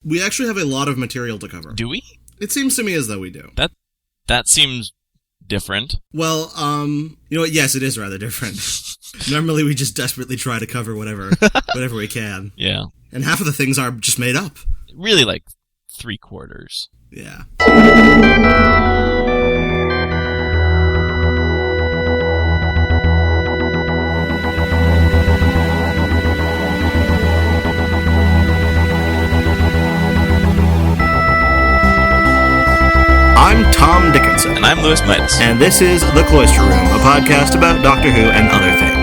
We actually have a lot of material to cover. Do we? It seems to me as though we do. That seems different. Well, you know what? Yes, it is rather different. Normally we just desperately try to cover whatever we can. Yeah. And half of the things are just made up. Really, like, 3/4. Yeah. I'm Tom Dickinson. And I'm Lewis Mites. And this is The Cloister Room, a podcast about Doctor Who and other things.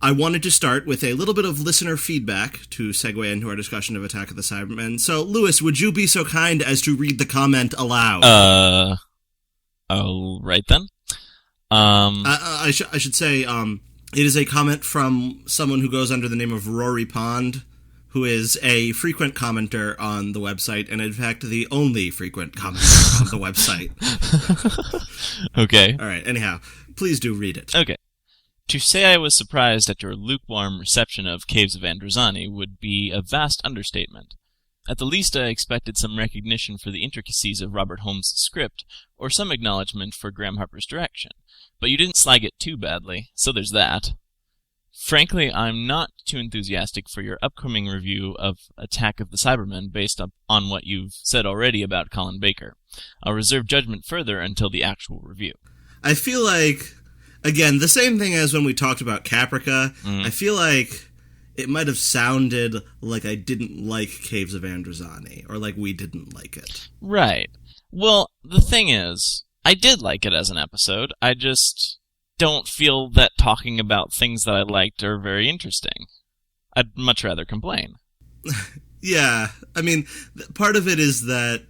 I wanted to start with a little bit of listener feedback to segue into our discussion of Attack of the Cybermen. So, Lewis, would you be so kind as to read the comment aloud? All right then. I should say, it is a comment from someone who goes under the name of Rory Pond, who is a frequent commenter on the website, and in fact, the only frequent commenter on the website. Okay. All right, anyhow, please do read it. Okay. To say I was surprised at your lukewarm reception of Caves of Androzani would be a vast understatement. At the least, I expected some recognition for the intricacies of Robert Holmes' script, or some acknowledgement for Graham Harper's direction. But you didn't slag it too badly, so there's that. Frankly, I'm not too enthusiastic for your upcoming review of Attack of the Cybermen based on what you've said already about Colin Baker. I'll reserve judgment further until the actual review. I feel like, again, the same thing as when we talked about Caprica. I feel like it might have sounded like I didn't like Caves of Androzani, or like we didn't like it. Right. Well, the thing is, I did like it as an episode. I just don't feel that talking about things that I liked are very interesting. I'd much rather complain. Yeah, I mean, part of it is that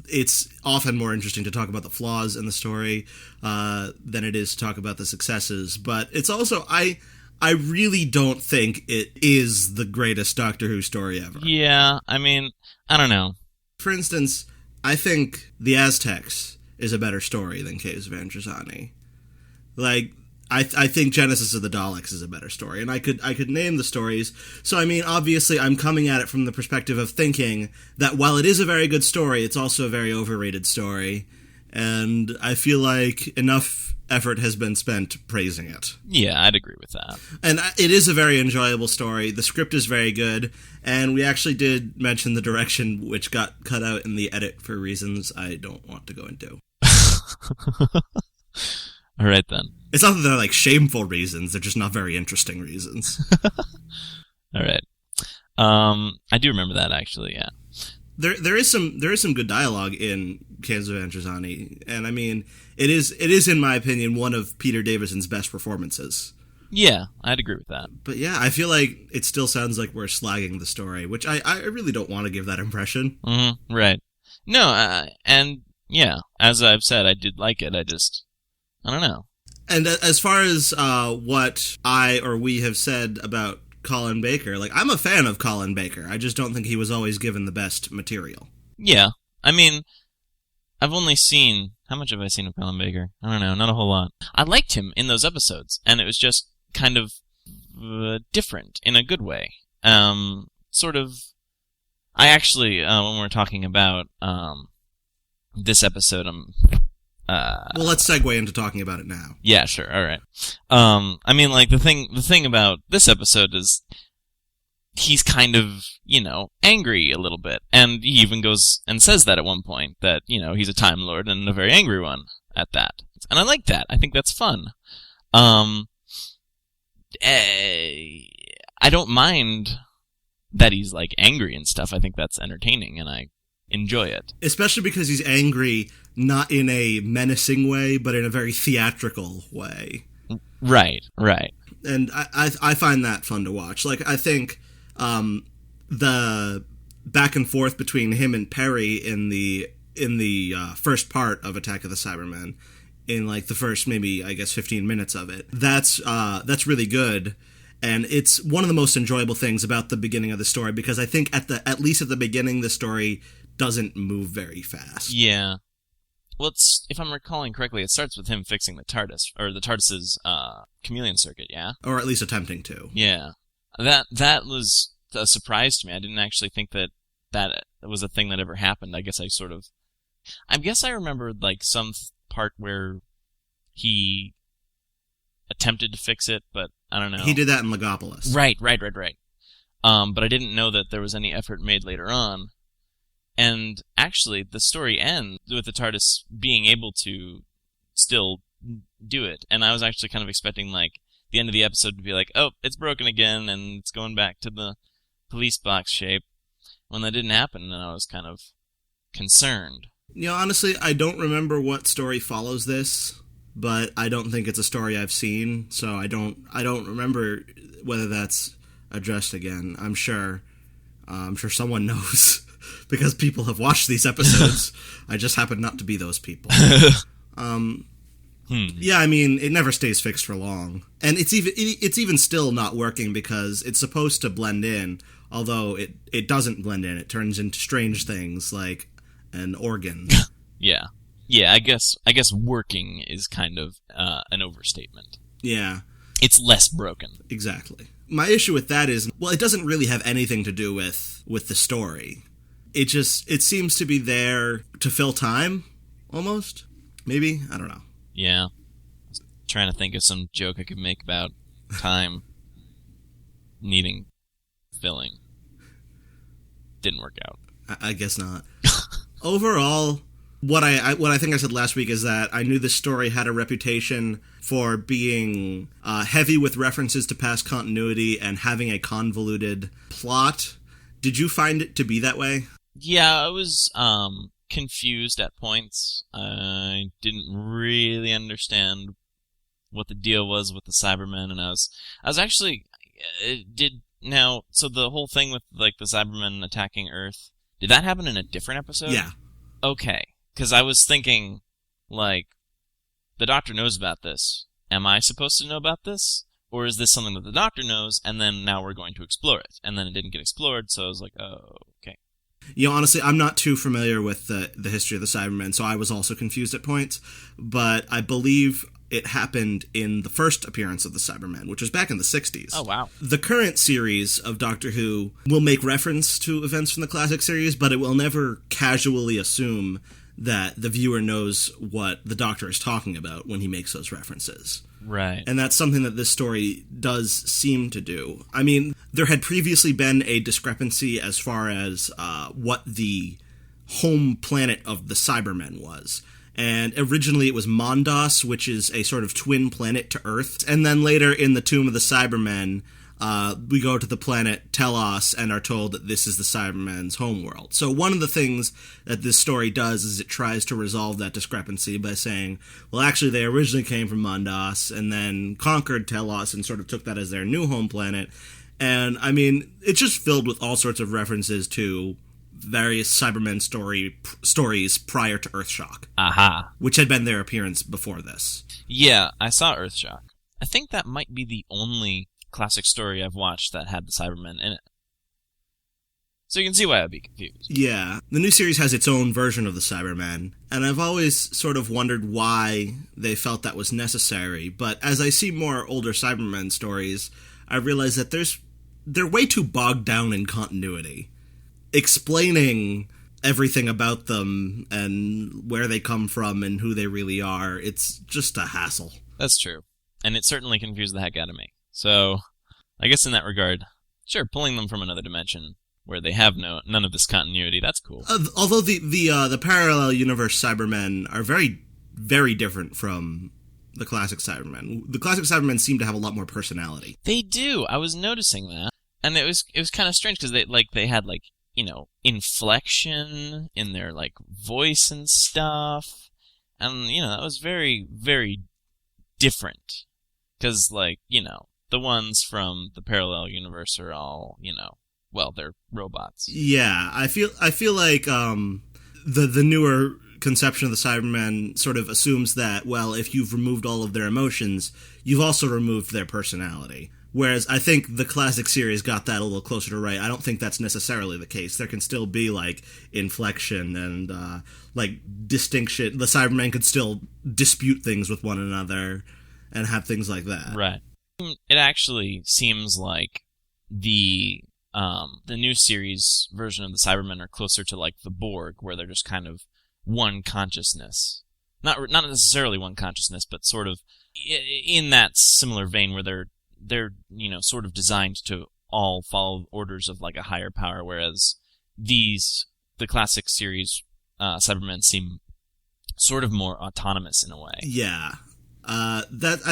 it's often more interesting to talk about the flaws in the story than it is to talk about the successes. But it's also, I really don't think it is the greatest Doctor Who story ever. Yeah, I mean, I don't know. For instance, I think The Aztecs is a better story than Caves of Androzani. Like, I think Genesis of the Daleks is a better story, and I could name the stories. So, I mean, obviously, I'm coming at it from the perspective of thinking that while it is a very good story, it's also a very overrated story, and I feel like enough effort has been spent praising it. Yeah, I'd agree with that. And it is a very enjoyable story. The script is very good, and we actually did mention the direction, which got cut out in the edit for reasons I don't want to go into. All right, then. It's not that they're, like, shameful reasons, they're just not very interesting reasons. All right. I do remember that, actually, yeah. There is some good dialogue in Caves of Androzani, and I mean, it is in my opinion one of Peter Davison's best performances. Yeah, I'd agree with that. But yeah, I feel like it still sounds like we're slagging the story, which I really don't want to give that impression. Mm-hmm, right. No, and yeah, as I've said, I did like it, I don't know. And as far as what I or we have said about Colin Baker, like, I'm a fan of Colin Baker. I just don't think he was always given the best material. Yeah. I mean, I've only seen... How much have I seen of Colin Baker? I don't know, not a whole lot. I liked him in those episodes, and it was just kind of different in a good way. Sort of... I actually, when we're talking about this episode, well, let's segue into talking about it now. Yeah, sure, alright. I mean, like, the thing about this episode is he's kind of, angry a little bit. And he even goes and says that at one point, that, he's a Time Lord and a very angry one at that. And I like that. I think that's fun. I don't mind that he's, like, angry and stuff. I think that's entertaining, and I enjoy it. Especially because he's angry, not in a menacing way, but in a very theatrical way. Right. And I find that fun to watch. Like, I think the back and forth between him and Perry in the first part of Attack of the Cybermen, in like the first maybe, I guess, 15 minutes of it, that's really good. And it's one of the most enjoyable things about the beginning of the story, because I think at least at the beginning, the story doesn't move very fast. Yeah. Well, if I'm recalling correctly, it starts with him fixing the TARDIS, or the TARDIS's chameleon circuit, yeah? Or at least attempting to. Yeah. That was a surprise to me. I didn't actually think that was a thing that ever happened. I guess I remembered, like, some part where he attempted to fix it, but I don't know. He did that in Legopolis. Right. But I didn't know that there was any effort made later on. And actually, the story ends with the TARDIS being able to still do it. And I was actually kind of expecting, like, the end of the episode to be like, oh, it's broken again, and it's going back to the police box shape. When that didn't happen, then I was kind of concerned. You know, honestly, I don't remember what story follows this, but I don't think it's a story I've seen, so I don't remember whether that's addressed again. I'm sure someone knows, because people have watched these episodes. I just happen not to be those people. Yeah, I mean, it never stays fixed for long, and it's even still not working, because it's supposed to blend in, although it doesn't blend in. It turns into strange things like an organ. Yeah, I guess working is kind of an overstatement. Yeah. It's less broken. Exactly. My issue with that is, well, it doesn't really have anything to do with the story. It seems to be there to fill time, almost. Maybe? I don't know. Yeah. I was trying to think of some joke I could make about time needing filling. Didn't work out. I guess not. Overall, what I think I said last week is that I knew this story had a reputation for being heavy with references to past continuity and having a convoluted plot. Did you find it to be that way? Yeah, I was confused at points. I didn't really understand what the deal was with the Cybermen, and I was actually so the whole thing with, like, the Cybermen attacking Earth, did that happen in a different episode? Yeah. Okay. Because I was thinking, like, the Doctor knows about this. Am I supposed to know about this? Or is this something that the Doctor knows, and then now we're going to explore it? And then it didn't get explored, so I was like, oh, okay. You know, honestly, I'm not too familiar with the history of the Cybermen, so I was also confused at points. But I believe it happened in the first appearance of the Cybermen, which was back in the 60s. Oh, wow. The current series of Doctor Who will make reference to events from the classic series, but it will never casually assume that the viewer knows what the Doctor is talking about when he makes those references. Right. And that's something that this story does seem to do. I mean, there had previously been a discrepancy as far as what the home planet of the Cybermen was. And originally it was Mondos, which is a sort of twin planet to Earth. And then later in the Tomb of the Cybermen, we go to the planet Telos and are told that this is the Cybermen's homeworld. So one of the things that this story does is it tries to resolve that discrepancy by saying, well, actually, they originally came from Mondos and then conquered Telos and sort of took that as their new home planet. And, I mean, it's just filled with all sorts of references to various Cybermen stories prior to Earthshock. Aha. Which had been their appearance before this. Yeah, I saw Earthshock. I think that might be the only classic story I've watched that had the Cybermen in it. So you can see why I'd be confused. Yeah. The new series has its own version of the Cybermen, and I've always sort of wondered why they felt that was necessary, but as I see more older Cybermen stories, I realize that they're way too bogged down in continuity. Explaining everything about them and where they come from and who they really are, it's just a hassle. That's true. And it certainly confused the heck out of me. So, I guess in that regard, sure, pulling them from another dimension where they have none of this continuity, that's cool. Although the parallel universe Cybermen are very, very different from the classic Cybermen. The classic Cybermen seem to have a lot more personality. They do. I was noticing that. And it was kind of strange because they had, like, inflection in their, like, voice and stuff. And, that was very, very different. Because, like, the ones from the parallel universe are all, they're robots. Yeah, I feel like the newer conception of the Cybermen sort of assumes that, well, if you've removed all of their emotions, you've also removed their personality. Whereas I think the classic series got that a little closer to right. I don't think that's necessarily the case. There can still be, like, inflection and, like, distinction. The Cybermen could still dispute things with one another and have things like that. Right. It actually seems like the new series version of the Cybermen are closer to, like, the Borg, where they're just kind of one consciousness. Not necessarily one consciousness, but sort of in that similar vein where they're sort of designed to all follow orders of, like, a higher power, whereas the classic series Cybermen seem sort of more autonomous in a way. Yeah. I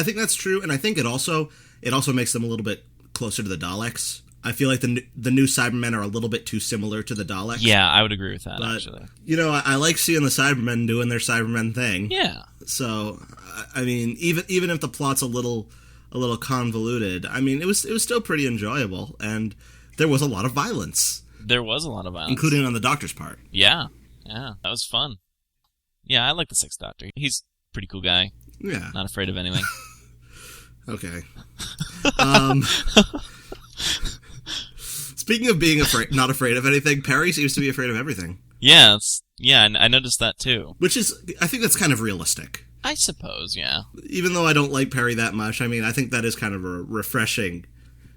think that's true, and I think it also makes them a little bit closer to the Daleks. I feel like the new Cybermen are a little bit too similar to the Daleks. Yeah, I would agree with that, actually. I like seeing the Cybermen doing their Cybermen thing. Yeah. So, I mean, even if the plot's a little convoluted, I mean, it was still pretty enjoyable, and there was a lot of violence. There was a lot of violence. Including on the Doctor's part. Yeah, that was fun. Yeah, I like the Sixth Doctor. He's a pretty cool guy. Yeah. Not afraid of anything. Okay. Speaking of being not afraid of anything, Perry seems to be afraid of everything. Yeah, I noticed that too. Which is, I think that's kind of realistic. I suppose, yeah. Even though I don't like Perry that much, I mean, I think that is kind of a refreshing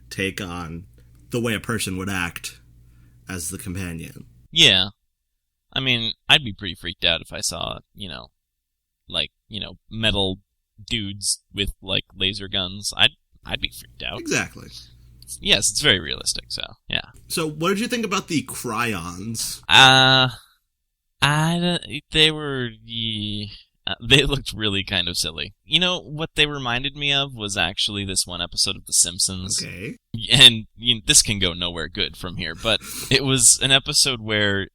take on the way a person would act as the companion. Yeah. I mean, I'd be pretty freaked out if I saw, metal dudes with, like, laser guns. I'd be freaked out. Exactly. Yes, it's very realistic, so, yeah. So, what did you think about the Cryons? They looked really kind of silly. What they reminded me of was actually this one episode of The Simpsons. Okay. And this can go nowhere good from here, but it was an episode where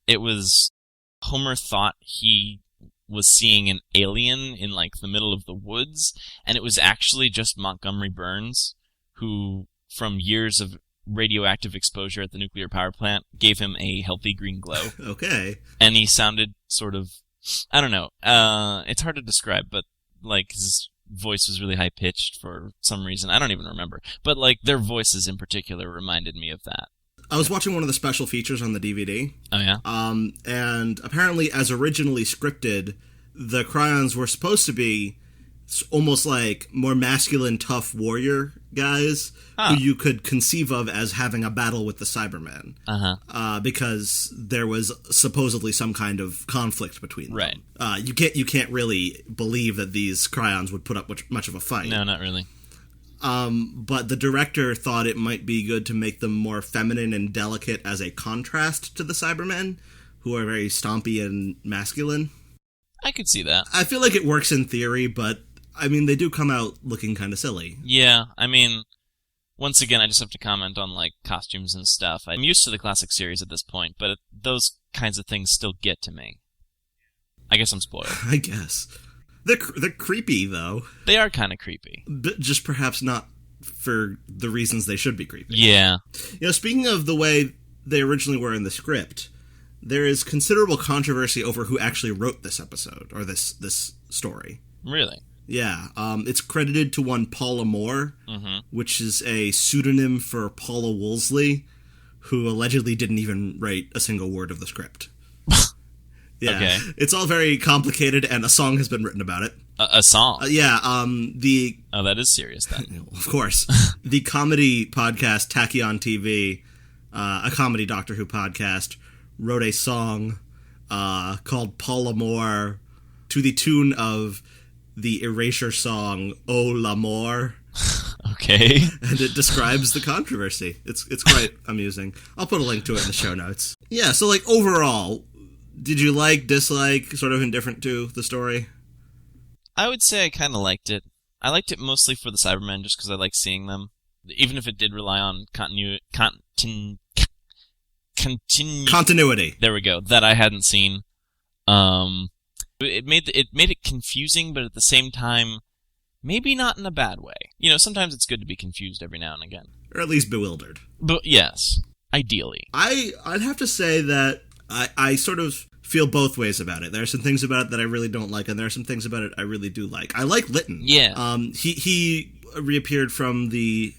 Homer thought he was seeing an alien in, like, the middle of the woods, and it was actually just Montgomery Burns, who, from years of radioactive exposure at the nuclear power plant, gave him a healthy green glow. Okay. And he sounded sort of, I don't know, it's hard to describe, but, like, his voice was really high-pitched for some reason. I don't even remember. But, like, their voices in particular reminded me of that. I was watching one of the special features on the DVD. Oh, yeah? And apparently, as originally scripted, the Cryons were supposed to be almost like more masculine, tough warrior guys who you could conceive of as having a battle with the Cybermen. Because there was supposedly some kind of conflict between them. Right. You can't really believe that these Cryons would put up much of a fight. No, not really. But the director thought it might be good to make them more feminine and delicate as a contrast to the Cybermen, who are very stompy and masculine. I could see that. I feel like it works in theory, but, I mean, they do come out looking kind of silly. Yeah, I mean, once again, I just have to comment on, like, costumes and stuff. I'm used to the classic series at this point, but those kinds of things still get to me. I guess I'm spoiled. I guess. They're creepy, though. They are kind of creepy. But just perhaps not for the reasons they should be creepy. Yeah. Speaking of the way they originally were in the script, there is considerable controversy over who actually wrote this episode, or this story. Really? Yeah. It's credited to one Paula Moore, which is a pseudonym for Paula Woolsey, who allegedly didn't even write a single word of the script. Yeah, okay. It's all very complicated, and a song has been written about it. A song? Yeah, Oh, that is serious, then. Of course. The comedy podcast Tachyon TV, a comedy Doctor Who podcast, wrote a song called Paula Moore to the tune of the Erasure song Oh L'Amour. Okay. And it describes the controversy. It's quite amusing. I'll put a link to it in the show notes. Yeah, so, like, overall, did you like, dislike, sort of indifferent to the story? I would say I kind of liked it. I liked it mostly for the Cybermen, just because I like seeing them. Even if it did rely on continuity. There we go. That I hadn't seen. It made it confusing, but at the same time, maybe not in a bad way. You know, sometimes it's good to be confused every now and again, or at least bewildered. But yes, ideally, I'd have to say that I sort of feel both ways about it. There are some things about it that I really don't like, and there are some things about it I really do like. I like Lytton. Yeah. He reappeared from the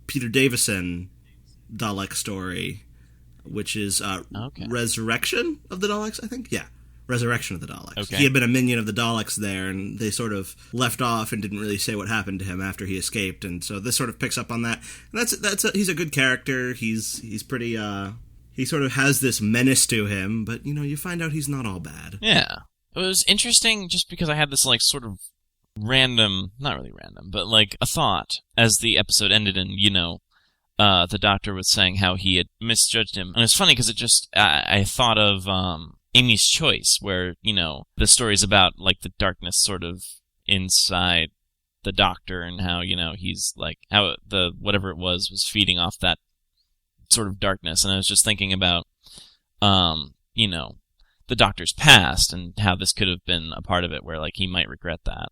Peter Davison Dalek story, which is Resurrection of the Daleks, I think? Yeah, Resurrection of the Daleks. Okay. He had been a minion of the Daleks there, and they sort of left off and didn't really say what happened to him after he escaped, and so this sort of picks up on that. And he's a good character. He's pretty, he sort of has this menace to him, but, you know, you find out he's not all bad. Yeah. It was interesting just because I had this, like, sort of random, not really random, but, like, a thought as the episode ended, and, you know, the Doctor was saying how he had misjudged him. And it's funny because it just, I thought of Amy's Choice, where, you know, the story's about, like, the darkness sort of inside the Doctor and how, you know, he's, like, how the, whatever it was feeding off that sort of darkness. And I was just thinking about, you know, the Doctor's past and how this could have been a part of it, where, like, he might regret that,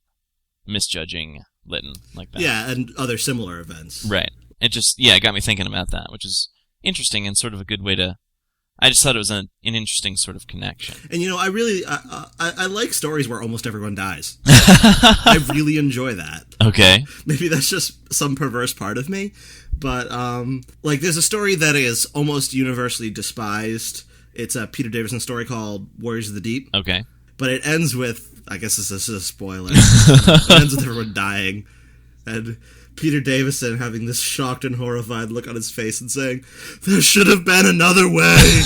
misjudging Lytton like that. Yeah, and other similar events. Right. It just, yeah, it got me thinking about that, which is interesting and sort of a good way to... I just thought it was an interesting sort of connection. And, you know, I like stories where almost everyone dies. I really enjoy that. Okay. Maybe that's just some perverse part of me. But, like, there's a story that is almost universally despised. It's a Peter Davison story called Warriors of the Deep. Okay. But it ends with, I guess this is a spoiler, it ends with everyone dying. And Peter Davison having this shocked and horrified look on his face and saying, "There should have been another way."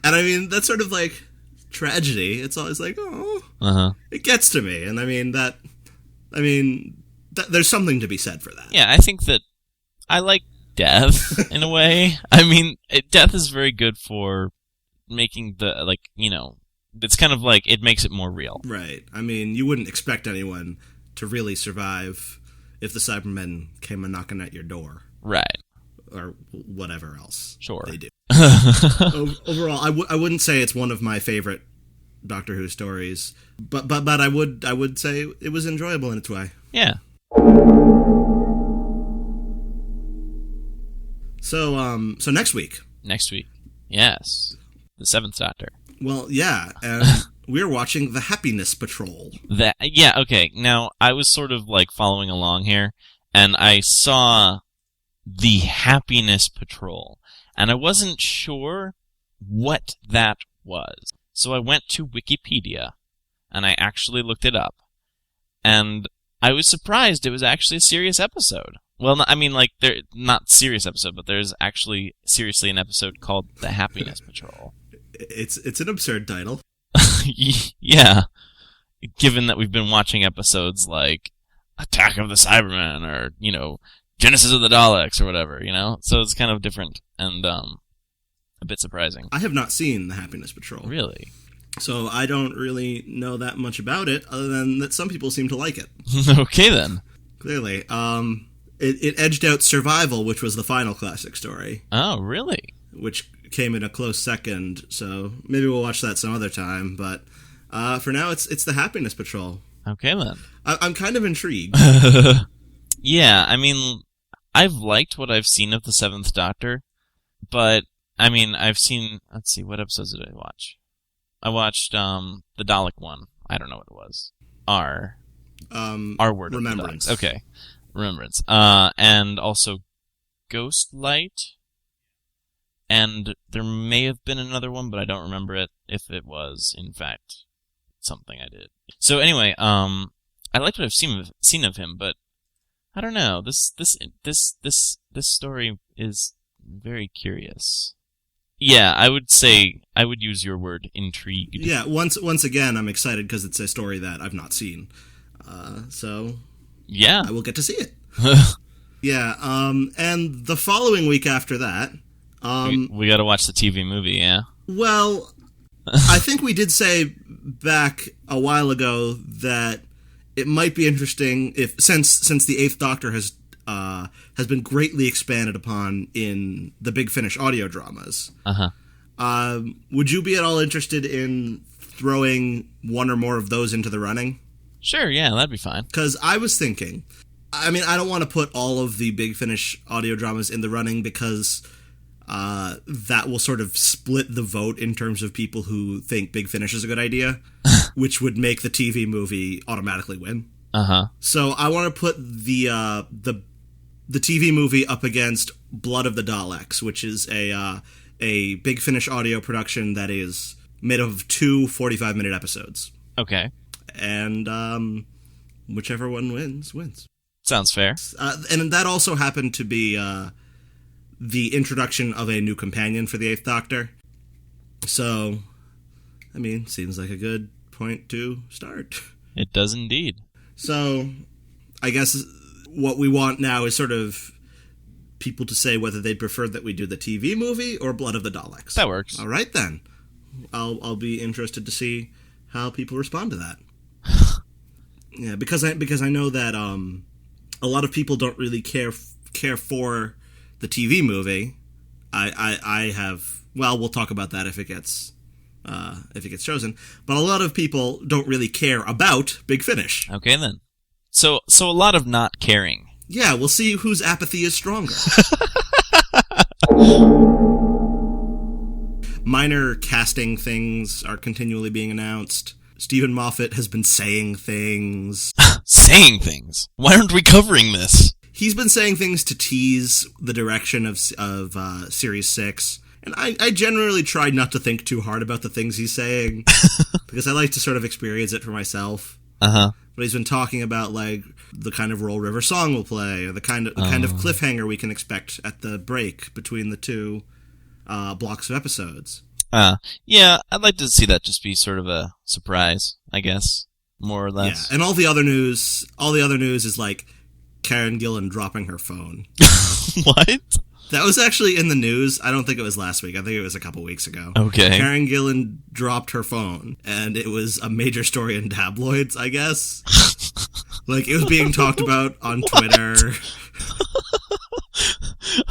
And I mean, that's sort of like tragedy. It's always like, oh, It gets to me. And I mean, there's something to be said for that. Yeah, I think that I like death in a way. I mean, death is very good for making the, like, you know, it's kind of like, it makes it more real. Right. I mean, you wouldn't expect anyone to really survive if the Cybermen came a knocking at your door. Right. Or whatever else they do. Overall, I wouldn't say it's one of my favorite Doctor Who stories, but I would say it was enjoyable in its way. Yeah. So next week. Next week. Yes. The Seventh Doctor. Well, yeah, and we're watching The Happiness Patrol. Yeah, okay. Now, I was sort of, like, following along here, and I saw The Happiness Patrol, and I wasn't sure what that was. So I went to Wikipedia, and I actually looked it up, and I was surprised it was actually a serious episode. Well, I mean, like, not serious episode, but there's actually seriously an episode called The Happiness Patrol. It's an absurd title. Yeah. Given that we've been watching episodes like Attack of the Cybermen or, you know, Genesis of the Daleks or whatever, you know? So it's kind of different and a bit surprising. I have not seen The Happiness Patrol. Really? So I don't really know that much about it, other than that some people seem to like it. Okay, then. Clearly. It edged out Survival, which was the final classic story. Oh, really? Which came in a close second, so maybe we'll watch that some other time, but for now it's The Happiness Patrol. Okay, then. I'm kind of intrigued. Yeah, I mean, I've liked what I've seen of the Seventh Doctor, but, I mean, I've seen, let's see, what episodes did I watch? I watched the Dalek one. I don't know what it was. Our Word of Remembrance. Okay, Remembrance. And also Ghost Light. And there may have been another one, but I don't remember it, if it was, in fact, something I did. So anyway, I liked what I've seen of him, but I don't know. This story is very curious. Yeah, I would say, I would use your word, intrigued. Yeah, once again, I'm excited because it's a story that I've not seen. So yeah, I will get to see it. Yeah, and the following week after that, we got to watch the TV movie, yeah? Well, I think we did say back a while ago that it might be interesting if, since the Eighth Doctor has has been greatly expanded upon in the Big Finish audio dramas. Would you be at all interested in throwing one or more of those into the running? Sure, yeah, that'd be fine. Because I was thinking, I mean, I don't want to put all of the Big Finish audio dramas in the running because that will sort of split the vote in terms of people who think Big Finish is a good idea, which would make the TV movie automatically win. So I want to put the TV movie up against Blood of the Daleks, which is a Big Finish audio production that is made of 2 45-minute episodes. Okay. And whichever one wins. Sounds fair. And that also happened to be the introduction of a new companion for the Eighth Doctor. So, I mean, seems like a good point to start. It does indeed. So, I guess what we want now is sort of people to say whether they'd prefer that we do the TV movie or Blood of the Daleks. That works. All right, then. I'll be interested to see how people respond to that. Yeah, because I know that a lot of people don't really care for the TV movie. I have. Well, we'll talk about that if it gets chosen. But a lot of people don't really care about Big Finish. Okay, then. So a lot of not caring. Yeah, we'll see whose apathy is stronger. Minor casting things are continually being announced. Stephen Moffat has been saying things. Saying things? Why aren't we covering this? He's been saying things to tease the direction of Series 6. And I generally try not to think too hard about the things he's saying, because I like to sort of experience it for myself. But he's been talking about, like, the kind of role River Song will play, or the kind of cliffhanger we can expect at the break between the two blocks of episodes. Yeah, I'd like to see that just be sort of a surprise, I guess, more or less. Yeah, and all the other news is, like, Karen Gillan dropping her phone. What? That was actually in the news. I don't think it was last week. I think it was a couple weeks ago. Okay. Karen Gillan dropped her phone, and it was a major story in tabloids, I guess. Like, it was being talked about on Twitter.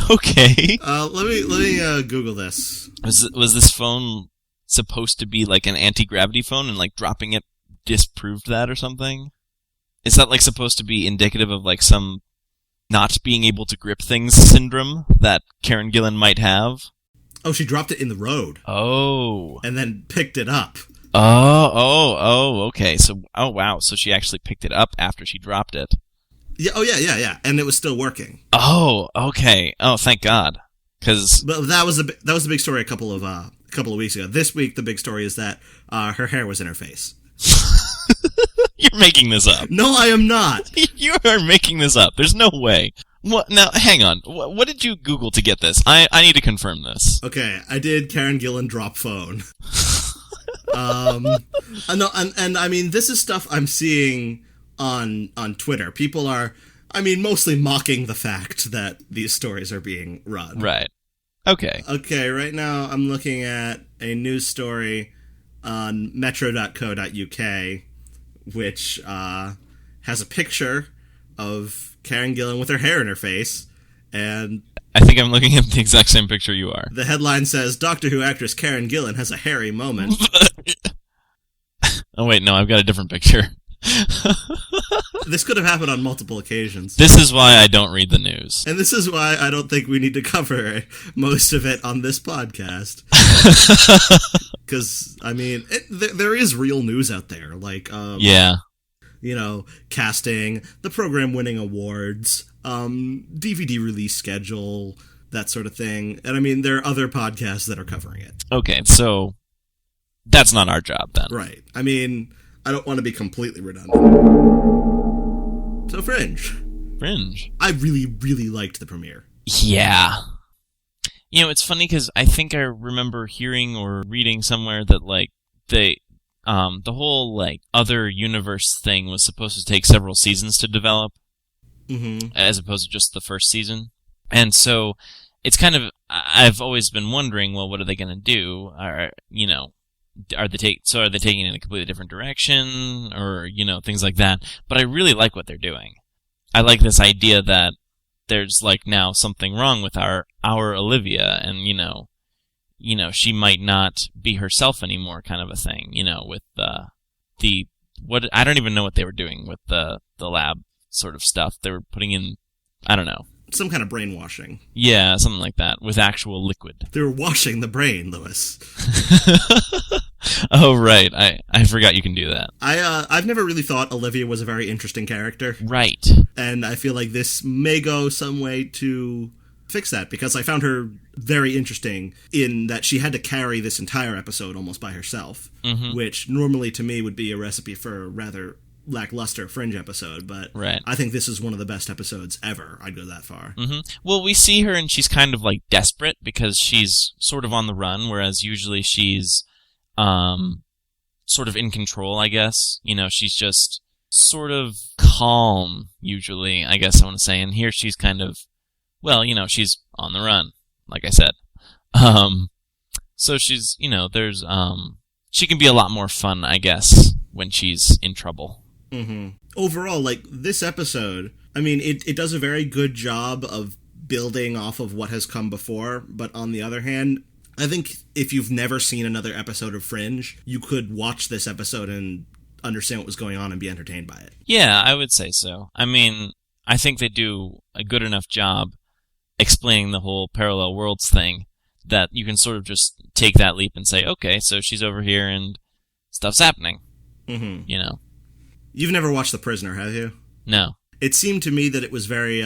Okay. Let me Google this. Was this phone supposed to be like an anti-gravity phone, and like dropping it disproved that or something? Is that like supposed to be indicative of like some not being able to grip things syndrome that Karen Gillan might have? Oh, she dropped it in the road. Oh. And then picked it up. Oh, okay. So, oh wow. So she actually picked it up after she dropped it. Yeah. Oh, yeah. And it was still working. Oh, okay. Oh, thank God. But that was the big story a couple of weeks ago. This week, the big story is that her hair was in her face. You're making this up. No, I am not. You are making this up. There's no way. What? Now, hang on. What did you Google to get this? I need to confirm this. Okay, I did Karen Gillan drop phone. No, and I mean, this is stuff I'm seeing on Twitter. People are, I mean, mostly mocking the fact that these stories are being run. Right. Okay. Okay, right now I'm looking at a news story on metro.co.uk, which has a picture of Karen Gillan with her hair in her face, and I think I'm looking at the exact same picture you are. The headline says, Doctor Who actress Karen Gillan has a hairy moment. Oh wait, no, I've got a different picture. This could have happened on multiple occasions. This is why I don't read the news. And this is why I don't think we need to cover most of it on this podcast. Because, I mean, there is real news out there. Like, yeah. You know, casting, the program winning awards, DVD release schedule, that sort of thing. And I mean, there are other podcasts that are covering it. Okay, so that's not our job then. Right. I mean, I don't want to be completely redundant. So Fringe. I really, really liked the premiere. Yeah. You know, it's funny because I think I remember hearing or reading somewhere that, like, the whole, like, other universe thing was supposed to take several seasons to develop, as opposed to just the first season. And so, it's kind of, I've always been wondering, well, what are they going to do? Are they taking it in a completely different direction, or, you know, things like that. But I really like what they're doing. I like this idea that there's like now something wrong with our Olivia, and she might not be herself anymore, kind of a thing. With what I don't even know what they were doing with the lab sort of stuff. They were putting in, I don't know, some kind of brainwashing. Yeah, something like that, with actual liquid. They were washing the brain, Lewis. Oh, right. I forgot you can do that. I've never really thought Olivia was a very interesting character. Right. And I feel like this may go some way to fix that, because I found her very interesting in that she had to carry this entire episode almost by herself, which normally to me would be a recipe for a rather lackluster Fringe episode, but right. I think this is one of the best episodes ever. I'd go that far. Well, we see her and she's kind of like desperate because she's sort of on the run, whereas usually she's sort of in control, I guess. She's just sort of calm, usually, I guess I want to say. And here she's kind of, well, she's on the run, like I said. So she's, there's, she can be a lot more fun, I guess, when she's in trouble. Overall, like, this episode, I mean, it does a very good job of building off of what has come before, but on the other hand, I think if you've never seen another episode of Fringe, you could watch this episode and understand what was going on and be entertained by it. Yeah, I would say so. I mean, I think they do a good enough job explaining the whole parallel worlds thing that you can sort of just take that leap and say, okay, so she's over here and stuff's happening. You've never watched The Prisoner, have you? No. It seemed to me that it was very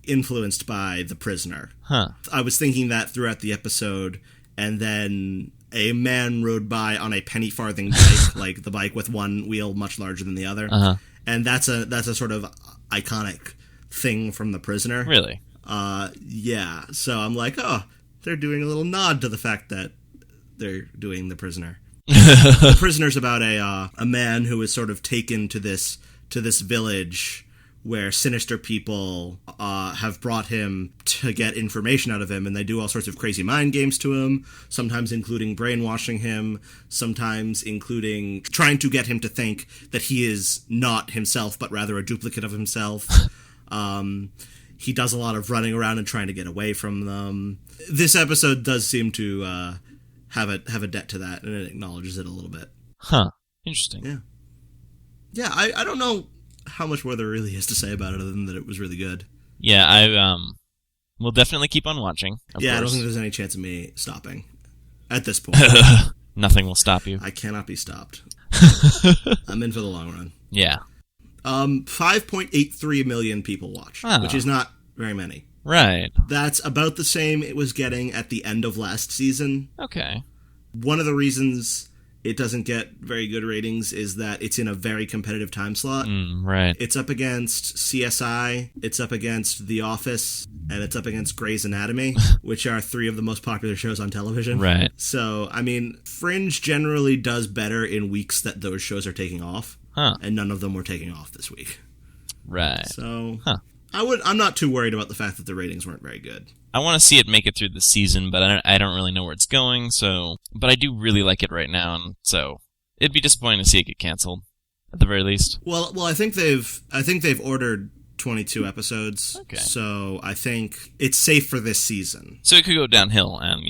influenced by The Prisoner. Huh. I was thinking that throughout the episode, and then a man rode by on a penny farthing bike, like the bike with one wheel much larger than the other. And that's a sort of iconic thing from The Prisoner. Really? Yeah. So I'm like, oh, they're doing a little nod to the fact that they're doing The Prisoner. The Prisoner's about a man who is sort of taken to this village where sinister people have brought him to get information out of him, and they do all sorts of crazy mind games to him, sometimes including brainwashing him, sometimes including trying to get him to think that he is not himself, but rather a duplicate of himself. He does a lot of running around and trying to get away from them. This episode does seem to have a debt to that, and it acknowledges it a little bit. Huh. Interesting. Yeah, I don't know how much more there really is to say about it other than that it was really good. Yeah, I will definitely keep on watching. Of course. I don't think there's any chance of me stopping at this point. Nothing will stop you. I cannot be stopped. I'm in for the long run. Yeah. 5.83 million people watched, which is not very many. Right. That's about the same it was getting at the end of last season. Okay. One of the reasons it doesn't get very good ratings is that it's in a very competitive time slot. Right. It's up against CSI, it's up against The Office, and it's up against Grey's Anatomy, which are three of the most popular shows on television. Right. So, I mean, Fringe generally does better in weeks that those shows are taking off. And none of them were taking off this week. Right. So, I'm not too worried about the fact that the ratings weren't very good. I want to see it make it through the season, but I don't really know where it's going. So, but I do really like it right now, and so it'd be disappointing to see it get canceled, at the very least. Well, I think they've ordered 22 episodes. Okay. So I think it's safe for this season. So it could go downhill, and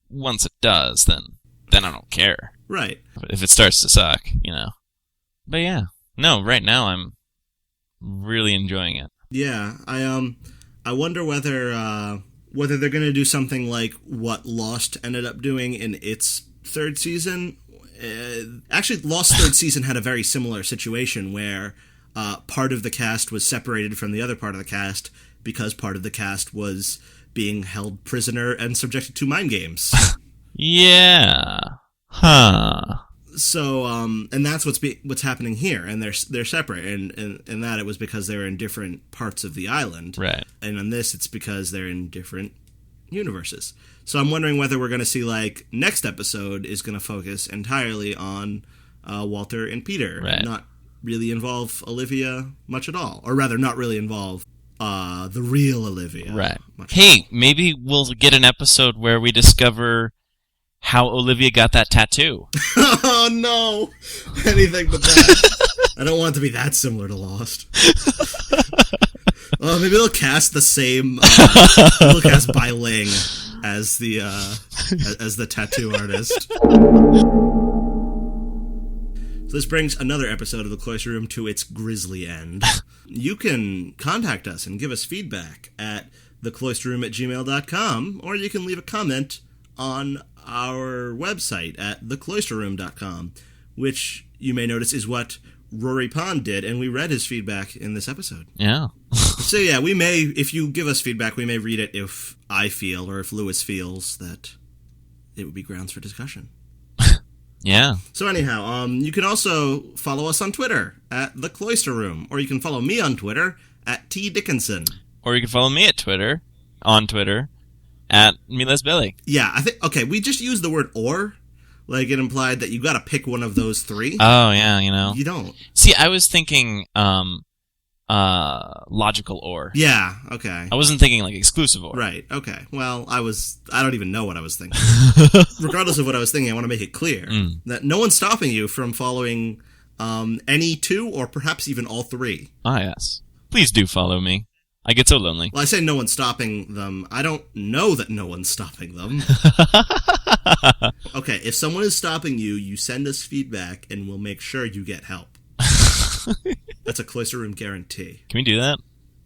once it does, then I don't care. Right. If it starts to suck, But yeah, no, right now I'm really enjoying it. Yeah, I wonder whether they're going to do something like what Lost ended up doing in its third season. Actually, Lost's third season had a very similar situation where part of the cast was separated from the other part of the cast because part of the cast was being held prisoner and subjected to mind games. Yeah. Huh. So, and that's what's happening here, and they're separate, and that it was because they're in different parts of the island, right? And on this, it's because they're in different universes. So I'm wondering whether we're going to see, like, next episode is going to focus entirely on Walter and Peter, right? And not really involve Olivia much at all, or rather, not really involve the real Olivia, right? Hey, maybe we'll get an episode where we discover how Olivia got that tattoo. Oh, no. Anything but that. I don't want it to be that similar to Lost. Oh, maybe they'll cast the same. They'll cast Bai Ling as the tattoo artist. So this brings another episode of the Cloister Room to its grisly end. You can contact us and give us feedback at thecloisterroom@gmail.com, or you can leave a comment on our website at thecloisterroom.com, which you may notice is what Rory Pond did, and we read his feedback in this episode. Yeah. So yeah, we may, if you give us feedback, we may read it if I feel, or if Lewis feels that it would be grounds for discussion. Yeah. So anyhow, you can also follow us on Twitter at The Cloister Room, or you can follow me on Twitter at T. Dickinson. Or you can follow me on Twitter, at MilesBilly. Yeah, I think, okay, we just used the word or, like it implied that you gotta pick one of those three. Oh, yeah, you know. You don't. See, I was thinking, logical or. Yeah, okay. I wasn't thinking, like, exclusive or. Right, okay. Well, I don't even know what I was thinking. Regardless of what I was thinking, I want to make it clear that no one's stopping you from following any two or perhaps even all three. Ah, yes. Please do follow me. I get so lonely. Well, I say no one's stopping them. I don't know that no one's stopping them. Okay, if someone is stopping you, you send us feedback and we'll make sure you get help. That's a Cloister Room guarantee. Can we do that?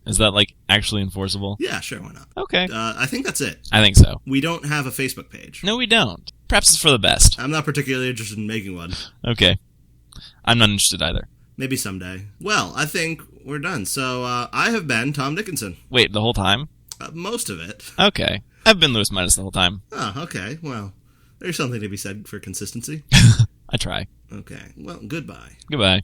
Is that, like, actually enforceable? Yeah, sure, why not? Okay. I think that's it. I think so. We don't have a Facebook page. No, we don't. Perhaps it's for the best. I'm not particularly interested in making one. Okay. I'm not interested either. Maybe someday. Well, I think we're done. So, I have been Tom Dickinson. Wait, the whole time? Most of it. Okay. I've been Lewis Midas the whole time. Oh, okay. Well, there's something to be said for consistency. I try. Okay. Well, goodbye. Goodbye.